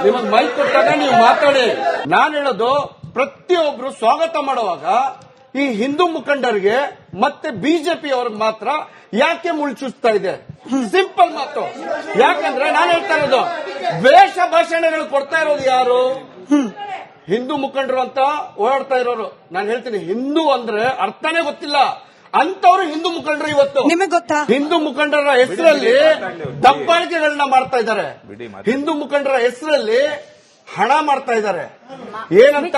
ನಿಮಗೆ ಮೈಕ್ ಕೊಟ್ಟಾಗ ನೀವು ಮಾತಾಡಿ. ನಾನು ಹೇಳೋದು ಪ್ರತಿಯೊಬ್ರು ಸ್ವಾಗತ ಮಾಡುವಾಗ ಈ ಹಿಂದೂ ಮುಖಂಡರಿಗೆ ಮತ್ತೆ ಬಿಜೆಪಿ ಅವ್ರಿಗೆ ಮಾತ್ರ ಯಾಕೆ ಮುಳ್ಚುಸ್ತಾ ಇದೆ? ಸಿಂಪಲ್ ಮಾತು. ಯಾಕಂದ್ರೆ ನಾನು ಹೇಳ್ತಾ ಇರೋದು ದ್ವೇಷ ಭಾಷಣಗಳು ಕೊಡ್ತಾ ಇರೋದು ಯಾರು? ಹಿಂದೂ ಮುಖಂಡರು ಅಂತ ಓಡಾಡ್ತಾ ಇರೋರು. ನಾನು ಹೇಳ್ತೀನಿ, ಹಿಂದೂ ಅಂದ್ರೆ ಅರ್ಥನೇ ಗೊತ್ತಿಲ್ಲ ಅಂತವ್ರು ಹಿಂದೂ ಮುಖಂಡರು. ಇವತ್ತು ನಿಮಗೆ ಗೊತ್ತಾ, ಹಿಂದೂ ಮುಖಂಡರ ಹೆಸರಲ್ಲಿ ದಬ್ಬಾಳಿಕೆಗಳನ್ನ ಮಾಡ್ತಾ ಇದ್ದಾರೆ. ಹಿಂದೂ ಮುಖಂಡರ ಹೆಸರಲ್ಲಿ ಹಣ ಮಾಡ್ತಾ ಇದ್ದಾರೆ. ಏನಂತ?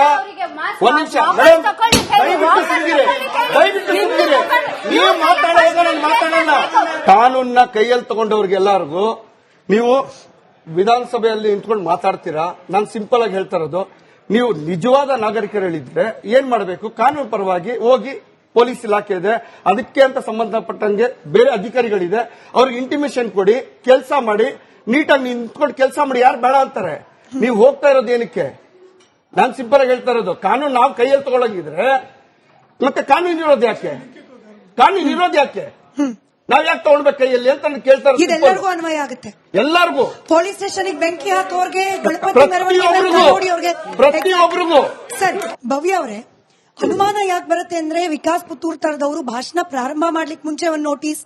ಒಂದ್ ನಿಮಿಷ ದಯವಿಟ್ಟು ಸುಮ್ಮನಿರಿ. ನೀವು ಮಾತಾಡುವಾಗ ನಾನು ಮಾತಾಡೋಣ. ಕಾನೂನ್ನ ಕೈಯಲ್ಲಿ ತಗೊಂಡವ್ರಿಗೆಲ್ಲರಿಗೂ ನೀವು ವಿಧಾನಸಭೆಯಲ್ಲಿ ನಿಂತ್ಕೊಂಡು ಮಾತಾಡ್ತೀರಾ. ನಾನು ಸಿಂಪಲ್ ಆಗಿ ಹೇಳ್ತಾ ಇರೋದು, ನೀವು ನಿಜವಾದ ನಾಗರಿಕರಿದ್ರೆ ಏನ್ ಮಾಡಬೇಕು? ಕಾನೂನು ಪರವಾಗಿ ಹೋಗಿ ಪೊಲೀಸ್ ಇಲಾಖೆ ಇದೆ, ಅದಕ್ಕೆ ಅಂತ ಸಂಬಂಧಪಟ್ಟಂಗೆ ಬೇರೆ ಅಧಿಕಾರಿಗಳಿದೆ, ಅವ್ರಿಗೆ ಇಂಟಿಮೇಷನ್ ಕೊಡಿ, ಕೆಲಸ ಮಾಡಿ, ನೀಟಾಗಿ ನಿಂತ್ಕೊಂಡು ಕೆಲಸ ಮಾಡಿ. ಯಾರು ಬೇಡ ಅಂತಾರೆ? ನೀವು ಹೋಗ್ತಾ ಇರೋದು ಏನಕ್ಕೆ? ನಾನು ಸಿಂಪಲ್ ಆಗಿ ಹೇಳ್ತಾ ಇರೋದು, ಕಾನೂನು ನಾವು ಕೈಯಲ್ಲಿ ತಗೊಳಗಿದ್ರೆ ಮತ್ತೆ ಕಾನೂನು ಇರೋದು ಯಾಕೆ? ಕಾನೂನು ಇರೋದು ಯಾಕೆ? ನಾವ್ ಯಾಕೆ ತಗೊಳ್ಬೇಕು ಕೈಯಲ್ಲಿ ಅಂತ ಕೇಳ್ತಾ ಇರೋದು. ಇದೆಲ್ಲರಿಗೂ ಅನ್ವಯ ಆಗುತ್ತೆ. ಎಲ್ಲರಿಗೂ, ಪೊಲೀಸ್ ಸ್ಟೇಷನ್ಗೆ ಬೆಂಕಿ ಹಾಕೋರ್ಗೆ, ಪ್ರತಿಯೊಬ್ಬರಿಗೂ. ಸರ್, ಭವ್ಯ ಅವರೇ, ಅನುಮಾನ ಯಾಕೆ ಬರುತ್ತೆ ಅಂದ್ರೆ, ವಿಕಾಸ್ ಪುತ್ತೂರ್ ತರದವರು ಭಾಷಣ ಪ್ರಾರಂಭ ಮಾಡ್ಲಿಕ್ಕೆ ಮುಂಚೆ ಒಂದು ನೋಟಿಸ್,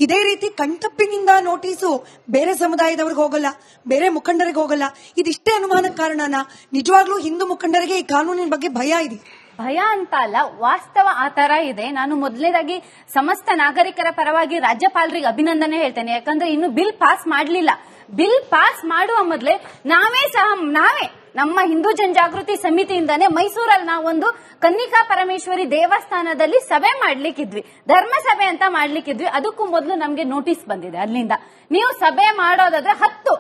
ಇದೇ ರೀತಿ ಕಣ್ತಪ್ಪಿನಿಂದ ನೋಟಿಸು ಬೇರೆ ಸಮುದಾಯದವ್ರಿಗೆ ಹೋಗಲ್ಲ, ಬೇರೆ ಮುಖಂಡರಿಗೆ ಹೋಗಲ್ಲ. ಇದಿಷ್ಟೇ ಅನುಮಾನಕ್ಕೆ ಕಾರಣನಾ? ನಿಜವಾಗ್ಲೂ ಹಿಂದೂ ಮುಖಂಡರಿಗೆ ಈ ಕಾನೂನಿನ ಬಗ್ಗೆ ಭಯ ಇದೆ? ಭಯ ಅಂತ ಅಲ್ಲ, ವಾಸ್ತವ ಆ ತರ ಇದೆ. ನಾನು ಮೊದಲನೇದಾಗಿ ಸಮಸ್ತ ನಾಗರಿಕರ ಪರವಾಗಿ ರಾಜ್ಯಪಾಲರಿಗೆ ಅಭಿನಂದನೆ ಹೇಳ್ತೇನೆ. ಯಾಕಂದ್ರೆ ಇನ್ನು ಬಿಲ್ ಪಾಸ್ ಮಾಡಲಿಲ್ಲ. ಬಿಲ್ ಪಾಸ್ ಮಾಡುವ ಮೊದಲೇ ನಾವೇ ನಮ್ಮ ಹಿಂದೂ ಜನಜಾಗೃತಿ ಸಮಿತಿಯಿಂದಾನೆ ಮೈಸೂರಲ್ಲಿ ನಾವೊಂದು ಕನ್ನಿಕಾ ಪರಮೇಶ್ವರಿ ದೇವಸ್ಥಾನದಲ್ಲಿ ಸಭೆ ಮಾಡ್ಲಿಕ್ಕಿದ್ವಿ, ಧರ್ಮ ಸಭೆ ಅಂತ ಮಾಡ್ಲಿಕ್ಕಿದ್ವಿ. ಅದಕ್ಕೂ ಮೊದಲು ನಮ್ಗೆ ನೋಟಿಸ್ ಬಂದಿದೆ ಅಲ್ಲಿಂದ, ನೀವು ಸಭೆ ಮಾಡೋದಾದ್ರೆ 10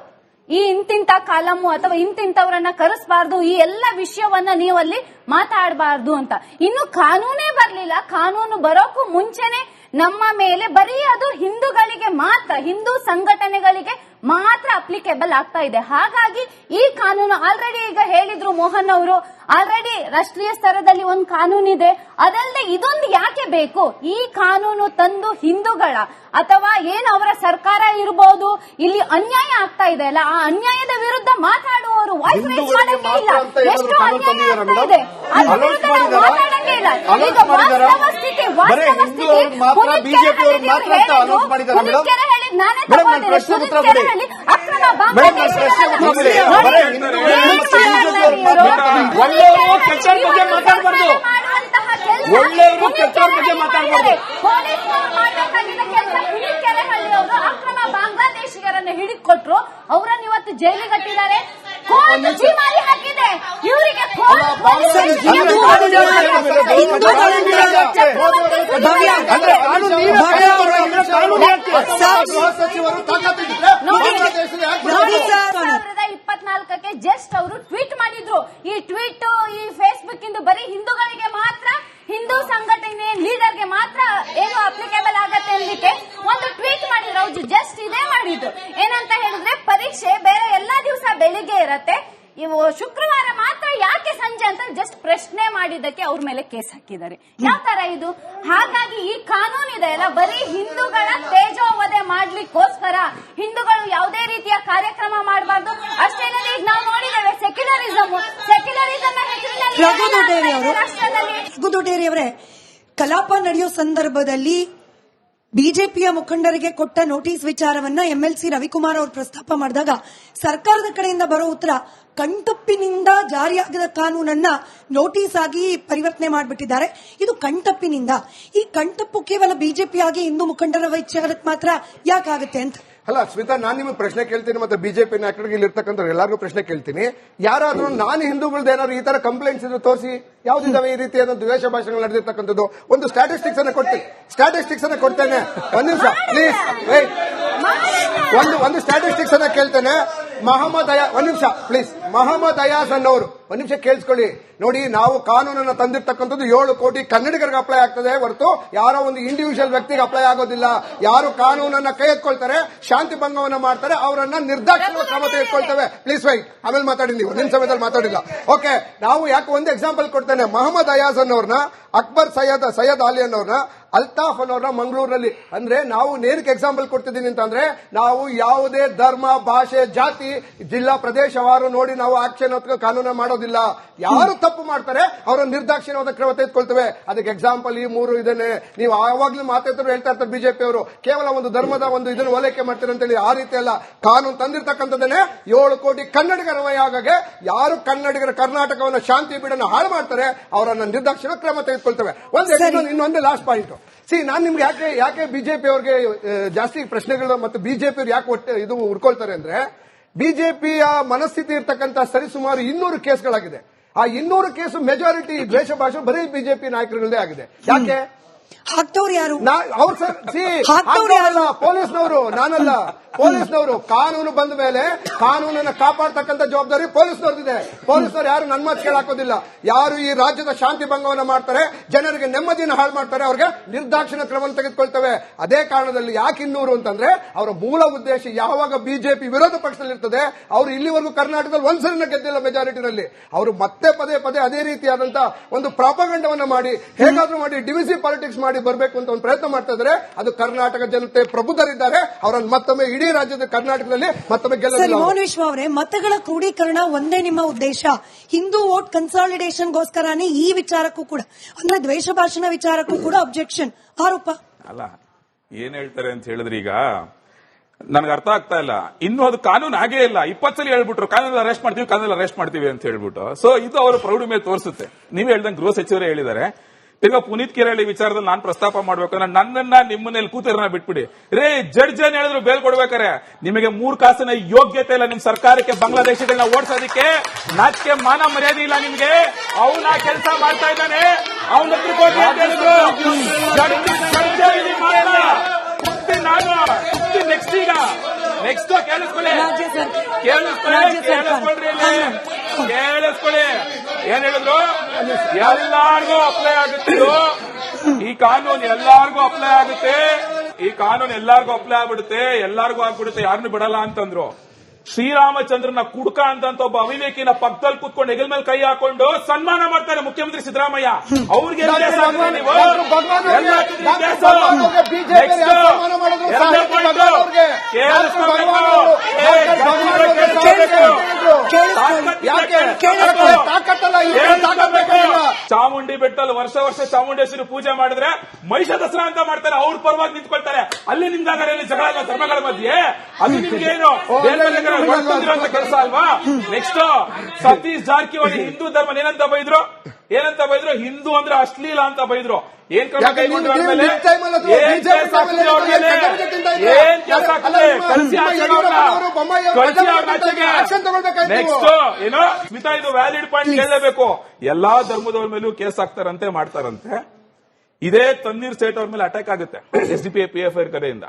ಈ ಇಂತಿಂತ ಕಾಲಮು ಅಥವಾ ಇಂತಿಂತವರನ್ನ ಕರೆಸಬಾರ್ದು, ಈ ಎಲ್ಲ ವಿಷಯವನ್ನ ನೀವು ಅಲ್ಲಿ ಮಾತಾಡಬಾರ್ದು ಅಂತ. ಇನ್ನು ಕಾನೂನೇ ಬರ್ಲಿಲ್ಲ. ಕಾನೂನು ಬರೋಕ್ಕೂ ಮುಂಚೆನೆ ನಮ್ಮ ಮೇಲೆ ಬರೀ ಅದು ಹಿಂದೂಗಳಿಗೆ ಮಾತ್ರ, ಹಿಂದೂ ಸಂಘಟನೆಗಳಿಗೆ ಮಾತ್ರ ಅಪ್ಲಿಕೇಬಲ್ ಆಗ್ತಾ ಇದೆ. ಹಾಗಾಗಿ ಈ ಕಾನೂನು ಆಲ್ರೆಡಿ, ಈಗ ಹೇಳಿದ್ರು ಮೋಹನ್ ಅವರು, ಆಲ್ರೆಡಿ ರಾಷ್ಟ್ರೀಯ ಸ್ತರದಲ್ಲಿ ಒಂದು ಕಾನೂನಿದೆ. ಅದಲ್ಲದೆ ಇದೊಂದು ಯಾಕೆ ಬೇಕು? ಈ ಕಾನೂನು ತಂದು ಹಿಂದೂಗಳ ಅಥವಾ ಏನು ಅವರ ಸರ್ಕಾರ ಇರಬಹುದು, ಇಲ್ಲಿ ಅನ್ಯಾಯ ಆಗ್ತಾ ಇದೆ ಅಲ್ಲ, ಆ ಅನ್ಯಾಯದ ವಿರುದ್ಧ ಮಾತಾಡುವವರು ವಾಯ್ಸ್ ರೈಸ್ ಮಾಡಂಗೆ ಇಲ್ಲ. ಎಷ್ಟು ಅನ್ಯಾಯ ಆಗ್ತಾ ಇದೆ ಅದ್ರ ವಿರುದ್ಧ ನಾವು ಮಾತಾಡಂಗೆ ಇಲ್ಲ. ಈಗ ವಾಸ್ತವ ಸ್ಥಿತಿ ಪುನೀತ್ಕೆರೆ ಹೇಳಿದ್ ನಾನೇ ತಗೊಂಡಿದ್ದೆ. ಪುನೀತ್ಕೆರೆ ಹೇಳಿ ಅಕ್ರಮ ಬಾಂಗ್ಲಾದೇಶಿಗರನ್ನು ಹಿಡಿಕೊಟ್ರು, ಅವರನ್ನು ಇವತ್ತು ಜೈಲಿಗೆ ಕಟ್ಟಿದ್ದಾರೆ. ಮಾರಿ ಹಾಕಿದೆ ಇವರಿಗೆ. ಕ್ಕೆ ಜಸ್ಟ್ ಅವರು ಟ್ವೀಟ್ ಮಾಡಿದ್ರು. ಈ ಟ್ವೀಟ್ ಈ ಫೇಸ್ಬುಕ್ ಇಂದ ಬರೀ ಹಿಂದೂಗಳಿಗೆ ಮಾತ್ರ, ಹಿಂದೂ ಸಂಘಟನೆ ಲೀಡರ್ಗೆ ಮಾತ್ರ ಏನು ಅಪ್ಲಿಕೇಬಲ್ ಆಗತ್ತೆ ಅನ್ಲಿಕ್ಕೆ ಒಂದು ಟ್ವೀಟ್ ಮಾಡಿದ್ರು. ಅವ್ರು ಜಸ್ಟ್ ಇದೇ ಮಾಡಿದ್ರು. ಏನಂತ ಹೇಳಿದ್ರೆ, ಪರೀಕ್ಷೆ ಬೇರೆ ಎಲ್ಲಾ ದಿವಸ ಬೆಳಿಗ್ಗೆ ಇರತ್ತೆ, ಇವು ಶುಕ್ರವಾರ ಮಾತ್ರ ಯಾಕೆ ಸಂಜೆ ಅಂತ ಜಸ್ಟ್ ಪ್ರಶ್ನೆ ಮಾಡಿದ್ದಕ್ಕೆ ಅವ್ರ ಮೇಲೆ ಕೇಸ್ ಹಾಕಿದ್ದಾರೆ. ಯಾವ ತರ ಇದು? ಹಾಗಾಗಿ ಈ ಕಾನೂನು ಇದೆ ಅಲ್ಲ, ಬರೀ ಹಿಂದೂಗಳ ತೇಜೋವಧೆ ಮಾಡ್ಲಿಕ್ಕೋಸ್ಕರ ಹಿಂದೂಗಳು ಯಾವುದೇ ರೀತಿಯ ಕಾರ್ಯಕ್ರಮ ಮಾಡಬಾರ್ದು ಅಷ್ಟೇನಲ್ಲ. ಈಗ ನಾವು ನೋಡಿದ್ದೇವೆ ಸೆಕ್ಯುಲರಿಸಮ್ ರಘುದೊಡ್ಡೇರಿ ಅವರೇ, ಕಲಾಪ ನಡೆಯೋ ಸಂದರ್ಭದಲ್ಲಿ ಬಿಜೆಪಿಯ ಮುಖಂಡರಿಗೆ ಕೊಟ್ಟ ನೋಟಿಸ್ ವಿಚಾರವನ್ನ ಎಂಎಲ್ಸಿ ರವಿಕುಮಾರ್ ಅವರು ಪ್ರಸ್ತಾಪ ಮಾಡಿದಾಗ ಸರ್ಕಾರದ ಕಡೆಯಿಂದ ಬರೋ ಉತ್ತರ, ಕಣ್ತಪ್ಪಿನಿಂದ ಜಾರಿಯಾಗದ ಕಾನೂನನ್ನ ನೋಟಿಸ್ ಆಗಿ ಪರಿವರ್ತನೆ ಮಾಡಿಬಿಟ್ಟಿದ್ದಾರೆ. ಇದು ಕಣ್ತಪ್ಪಿನಿಂದ. ಈ ಕಣ್ತಪ್ಪು ಕೇವಲ ಬಿಜೆಪಿ ಆಗಿ ಹಿಂದೂ ಮುಖಂಡರ ವಿಚಾರಕ್ಕೆ ಮಾತ್ರ ಯಾಕಾಗುತ್ತೆ ಅಂತ. ಅಲ್ಲ ಸ್ಮಿತಾ, ನಾನು ನಿಮಗೆ ಪ್ರಶ್ನೆ ಕೇಳ್ತೀನಿ, ಮತ್ತೆ ಬಿಜೆಪಿ ನಾಯಕರಿಗೆ ಇಲ್ಲಿರ್ತಕ್ಕಂಥ ಎಲ್ಲರಿಗೂ ಪ್ರಶ್ನೆ ಕೇಳ್ತೀನಿ. ಯಾರಾದ್ರೂ ನಾನು ಹಿಂದೂಗಳದ್ದು ಏನಾದ್ರು ಈ ತರ ಕಂಪ್ಲೇಂಟ್ಸ್ ಇದ್ರೆ ತೋರಿಸಿ, ಯಾವ್ದಿದ್ದಾವೆ ಈ ರೀತಿಯಾದ ದ್ವೇಷ ಭಾಷಣಗಳು ನಡೆದಿರ್ತಕ್ಕಂಥದ್ದು? ಒಂದು ಸ್ಟ್ಯಾಟಿಸ್ಟಿಕ್ಸ್ ಅನ್ನ ಕೊಡ್ತೇನೆ. ಒಂದ್ ನಿಮಿಷ ಪ್ಲೀಸ್, ಒಂದು ಸ್ಟ್ಯಾಟಿಸ್ಟಿಕ್ಸ್ ಅನ್ನ ಕೇಳ್ತೇನೆ. ಒಂದ್ ನಿಮಿಷ ಪ್ಲೀಸ್. ಮೊಹಮ್ಮದ್ ಅಯಾಸ್ ಅನ್ನೋರು ಒಂದ್ ನಿಮಿಷ ಕೇಳಿಸ್ಕೊಳ್ಳಿ. ನೋಡಿ, ನಾವು ಕಾನೂನನ್ನ ತಂದಿರ್ತಕ್ಕಂಥದ್ದು 7 ಕೋಟಿ ಕನ್ನಡಿಗರಿಗೆ ಅಪ್ಲೈ ಆಗ್ತದೆ ಹೊರತು ಯಾರೋ ಒಂದು ಇಂಡಿವಿಜುವಲ್ ವ್ಯಕ್ತಿಗೆ ಅಪ್ಲೈ ಆಗೋದಿಲ್ಲ. ಯಾರು ಕಾನೂನನ್ನ ಕೈ ಎತ್ಕೊಳ್ತಾರೆ, ಶಾಂತಿ ಭಂಗವನ್ನ ಮಾಡ್ತಾರೆ, ಅವರನ್ನ ನಿರ್ದಾಕ್ಷಿಣ್ಯ ಕ್ರಮ ತೆಗೆದುಕೊಳ್ತೇವೆ. ಪ್ಲೀಸ್ ವೈಟ್, ಆಮೇಲೆ ಮಾತಾಡಿ, ನೀವು ನಿಮ್ ಸಮಯದಲ್ಲಿ ಮಾತಾಡಿಲ್ಲ. ಓಕೆ, ನಾವು ಯಾಕೆ ಒಂದು ಎಕ್ಸಾಂಪಲ್ ಕೊಡ್ತೇನೆ. ಮೊಹಮ್ಮದ್ ಅಯಾಜ್ ಅನ್ನೋರ್ನ, ಅಕ್ಬರ್ ಸೈಯದ್ ಅಲಿ ಅನ್ನೋರ್ನ, ಅಲ್ತಾಫ್ ಅನ್ನೋರ್ನ ಮಂಗಳೂರಿನಲ್ಲಿ, ಅಂದ್ರೆ ನಾವು ನೇರಕ್ಕೆ ಎಕ್ಸಾಂಪಲ್ ಕೊಡ್ತಿದ್ದೀನಿ ಅಂತಂದ್ರೆ, ನಾವು ಯಾವುದೇ ಧರ್ಮ, ಭಾಷೆ, ಜಾತಿ, ಜಿಲ್ಲಾ, ಪ್ರದೇಶವಾರು ನೋಡಿ ನಾವು ಆಕ್ಷನ್ ಅಥವಾ ಕಾನೂನು ಮಾಡೋದಿಲ್ಲ. ಯಾರು ತಪ್ಪು ಮಾಡ್ತಾರೆ ಅವರ ನಿರ್ದಾಕ್ಷಿಣ್ಯವಾದ ಕ್ರಮ ತೆಗೆದುಕೊಳ್ತೇವೆ. ಅದಕ್ಕೆ ಎಕ್ಸಾಂಪಲ್ ಈ 3 ಇದನ್ನೇ. ನೀವು ಆವಾಗ್ಲೂ ಮಾತಾಡ್ತಾರೆ, ಹೇಳ್ತಾ ಇರ್ತಾರೆ ಬಿಜೆಪಿ ಅವರು ಕೇವಲ ಒಂದು ಧರ್ಮದ ಒಂದು ಇದನ್ನು ಓಲೈಕೆ ಮಾಡ್ತಾರೆ ಅಂತೇಳಿ. ಆ ರೀತಿ ಅಲ್ಲ, ಕಾನೂನು ತಂದಿರ್ತಕ್ಕಂಥದ್ದನ್ನೇ 7 ಕೋಟಿ ಕನ್ನಡಿಗರ ಆಗಾಗ ಯಾರು ಕನ್ನಡಿಗರ ಕರ್ನಾಟಕವನ್ನು ಶಾಂತಿ ಬೀಡನ್ನು ಹಾಳು ಮಾಡ್ತಾರೆ ಅವರನ್ನ ನಿರ್ದಾಕ್ಷಿಣ್ಯ ಕ್ರಮ ತೆಗೆದುಕೊಳ್ತೇವೆ. ಇನ್ನೊಂದು ಲಾಸ್ಟ್ ಪಾಯಿಂಟ್. ನಾನು ನಿಮ್ಗೆ ಯಾಕೆ ಬಿಜೆಪಿ ಅವ್ರಿಗೆ ಜಾಸ್ತಿ ಪ್ರಶ್ನೆಗಳು ಮತ್ತು ಬಿಜೆಪಿ ಅವ್ರು ಯಾಕೆ ಇದು ಹುಡ್ಕೊಳ್ತಾರೆ ಅಂದ್ರೆ, ಬಿಜೆಪಿಯ ಮನಸ್ಥಿತಿ ಇರ್ತಕ್ಕಂಥ ಸರಿಸುಮಾರು 200 ಕೇಸ್ಗಳಾಗಿದೆ. ಆ 200 ಕೇಸು ಮೆಜಾರಿಟಿ ದ್ವೇಷ ಭಾಷೆ ಬರೀ ಬಿಜೆಪಿ ನಾಯಕರುಗಳದೇ ಆಗಿದೆ. ಯಾಕೆ ಹಾಕ್ತವ್ರು ಯಾರು? ಅವ್ರು ಪೊಲೀಸ್ನವರು, ನಾನಲ್ಲ. ಪೊಲೀಸ್ನವರು ಕಾನೂನು ಬಂದ ಮೇಲೆ ಕಾನೂನನ್ನು ಕಾಪಾಡ್ತಕ್ಕಂಥ ಜವಾಬ್ದಾರಿ ಪೊಲೀಸ್ನವ್ರದಿದೆ. ಪೊಲೀಸ್ನವರು ಯಾರು ನನ್ನ ಮಾತು ಕೇಳಾಕೋದಿಲ್ಲ. ಯಾರು ಈ ರಾಜ್ಯದ ಶಾಂತಿ ಭಂಗವನ್ನು ಮಾಡ್ತಾರೆ, ಜನರಿಗೆ ನೆಮ್ಮದಿಯನ್ನು ಹಾಳು ಮಾಡ್ತಾರೆ, ಅವ್ರಿಗೆ ನಿರ್ದಾಕ್ಷಿಣ್ಯ ಕ್ರಮ ತೆಗೆದುಕೊಳ್ತವೆ. ಅದೇ ಕಾರಣದಲ್ಲಿ ಯಾಕೆ 200 ಅಂತಂದ್ರೆ, ಅವರ ಮೂಲ ಉದ್ದೇಶ ಯಾವಾಗ ಬಿಜೆಪಿ ವಿರೋಧ ಪಕ್ಷದಲ್ಲಿ ಇರ್ತದೆ, ಅವರು ಇಲ್ಲಿವರೆಗೂ ಕರ್ನಾಟಕದಲ್ಲಿ ಒಂದ್ಸರಿನ ಗೆದ್ದಿಲ್ಲ ಮೆಜಾರಿಟಿನಲ್ಲಿ. ಅವರು ಮತ್ತೆ ಪದೇ ಅದೇ ರೀತಿಯಾದಂತಹ ಒಂದು ಪ್ರಾಪಗಂಡವನ್ನ ಮಾಡಿ, ಹೇಗಾದ್ರೂ ಮಾಡಿ ಡಿವಿಸಿವ್ ಪಾಲಿಟಿಕ್ಸ್ ಮಾಡಿ ಬರಬೇಕು ಅಂತ ಒಂದು ಪ್ರಯತ್ನ ಮಾಡ್ತಾ ಇದ್ದಾರೆ. ಅದು ಕರ್ನಾಟಕ ಜನತೆ ಪ್ರಬುದ್ಧರಿದ್ದಾರೆ, ಅವರನ್ನು ಮತ್ತೊಮ್ಮೆ ಇಡೀ ರಾಜ್ಯದ ಕರ್ನಾಟಕದಲ್ಲಿ ಮತ್ತೊಮ್ಮೆ ಗೆಲ್ಲಬೇಕು. ಮೋಹನ್ ವಿಶ್ವ ಅವರೇ, ಮತಗಳ ಕ್ರೋಢೀಕರಣ ಒಂದೇ ನಿಮ್ಮ ಉದ್ದೇಶ. ಹಿಂದೂ ವೋಟ್ ಕನ್ಸಾಲಿಡೇಷನ್ಗೋಸ್ಕರನೇ ಈ ವಿಚಾರಕ್ಕೂ ಕೂಡ, ಅಂದ್ರೆ ದ್ವೇಷ ಭಾಷಣ ವಿಚಾರಕ್ಕೂ ಕೂಡ ಅಬ್ಜೆಕ್ಷನ್ ಆರೋಪ ಅಲ್ಲ. ಏನ್ ಹೇಳ್ತಾರೆ ಅಂತ ಹೇಳಿದ್ರೆ, ಈಗ ನನಗೆ ಅರ್ಥ ಆಗ್ತಾ ಇಲ್ಲ. ಇನ್ನು ಅದು ಕಾನೂನು ಆಗೇ ಇಲ್ಲ. 20 ಸಲ ಹೇಳ್ಬಿಟ್ರು ಕಾನೂನಲ್ಲಿ ಅರೆಸ್ಟ್ ಮಾಡ್ತೀವಿ ಅಂತ ಹೇಳ್ಬಿಟ್ಟು. ಸೊ ಇದು ಅವರ ಪ್ರೌಢಿಮೆ ತೋರಿಸುತ್ತೆ. ನೀವೇ ಹೇಳ್ದಂಗೆ ಗೃಹ ಸಚಿವರೇ ಹೇಳಿದ್ದಾರೆ. ತಿರ್ಗಾ ಪುನೀತ್ ಕೆರಳಿ ವಿಚಾರದಲ್ಲಿ ನಾನು ಪ್ರಸ್ತಾಪ ಮಾಡ್ಬೇಕಂದ್ರೆ ನನ್ನನ್ನ ನಿಮ್ಮನ್ನೆಲ್ಲಿ ಕೂತಿರನ್ನ ಬಿಟ್ಬಿಡಿ ರೇ. ಜಡ್ಜ್ ಏನ್ ಹೇಳಿದ್ರು ಬೇಲ್ ಕೊಡ್ಬೇಕಾರೆ ನಿಮಗೆ 3 ಕಾಸಿನ ಯೋಗ್ಯತೆ ಇಲ್ಲ. ನಿಮ್ ಸರ್ಕಾರಕ್ಕೆ ಬಾಂಗ್ಲಾದೇಶಗಳನ್ನ ಓಡಿಸೋದಕ್ಕೆ ನಾಚಿಕೆ ಮಾನ ಮರ್ಯಾದೆ ಇಲ್ಲ ನಿಮ್ಗೆ. ಅವನ ಕೆಲಸ ಮಾಡ್ತಾ ಇದ್ದಾನೆ, ಅವನ ಹತ್ರ ಹೋಗಿ ಅಂತ ಹೇಳಿದ್ರು. ನೆಕ್ಸ್ಟ್ ಕೇಳಿಸ್ಕೊಳ್ಳಿ ಏನ್ ಹೇಳಿದ್ರು, ಎಲ್ಲಾರ್ಗೂ ಅಪ್ಲೈ ಆಗುತ್ತೆ ಈ ಕಾನೂನು, ಎಲ್ಲಾರ್ಗೂ ಅಪ್ಲೈ ಆಗುತ್ತೆ ಈ ಕಾನೂನು, ಎಲ್ಲಾರ್ಗೂ ಅಪ್ಲೈ ಆಗ್ಬಿಡುತ್ತೆ, ಎಲ್ಲಾರ್ಗೂ ಆಗ್ಬಿಡುತ್ತೆ, ಯಾರನ್ನು ಬಿಡಲ್ಲ ಅಂತಂದ್ರು. ಶ್ರೀರಾಮಚಂದ್ರನ ಕುಡ್ಕ ಅಂತ ಒಬ್ಬ ಅವಿವೇಕಿನ ಪಕ್ಕದಲ್ಲಿ ಕೂತ್ಕೊಂಡು ಹೆಗಲ್ ಮೇಲೆ ಕೈ ಹಾಕೊಂಡು ಸನ್ಮಾನ ಮಾಡ್ತಾರೆ ಮುಖ್ಯಮಂತ್ರಿ ಸಿದ್ದರಾಮಯ್ಯ. ಅವ್ರಿಗೆ ಚಾಮುಂಡಿ ಬೆಟ್ಟಲ್ಲಿ ವರ್ಷ ಚಾಮುಂಡೇಶ್ವರಿ ಪೂಜೆ ಮಾಡಿದ್ರೆ ಮಹಿಷ ದಸರಾ ಅಂತ ಮಾಡ್ತಾರೆ, ಅವ್ರ ಪರವಾಗಿ ನಿಂತ್ಕೊಳ್ತಾರೆ. ಅಲ್ಲಿ ನಿಮ್ದಾಗ ಜಗಳ ಧರ್ಮಗಳ ಮಧ್ಯೆ ಅದು ನಿಮ್ಗೇನು ಕೆಲಸ ಅಲ್ವಾ? ನೆಕ್ಸ್ಟ್ ಸತೀಶ್ ಜಾರಕಿಹೊಳಿ ಹಿಂದೂ ಧರ್ಮ ಏನಂತ ಬೈದ್ರು, ಹಿಂದೂ ಅಂದ್ರೆ ಅಶ್ಲೀಲ ಅಂತ ಬೈದ್ರು. ಏನ್ ಕ್ರಮ ಕೈಗೊಂಡ್ರು ಆದ್ಮೇಲೆ ನೆಕ್ಸ್ಟ್ ಏನೋ ಸ್ಮಿತಾ ಇದು ವ್ಯಾಲಿಡ್ ಪಾಯಿಂಟ್ ಕೇಳಲೇಬೇಕು. ಎಲ್ಲಾ ಧರ್ಮದವ್ರ ಮೇಲೂ ಕೇಸ್ ಹಾಕ್ತಾರಂತೆ, ಮಾಡ್ತಾರಂತೆ. ಇದೇ ತನ್ನೀರ್ ಸೇಠ್ ಅವ್ರ ಮೇಲೆ ಅಟ್ಯಾಕ್ ಆಗುತ್ತೆ SDPI PFI ಕಡೆಯಿಂದ.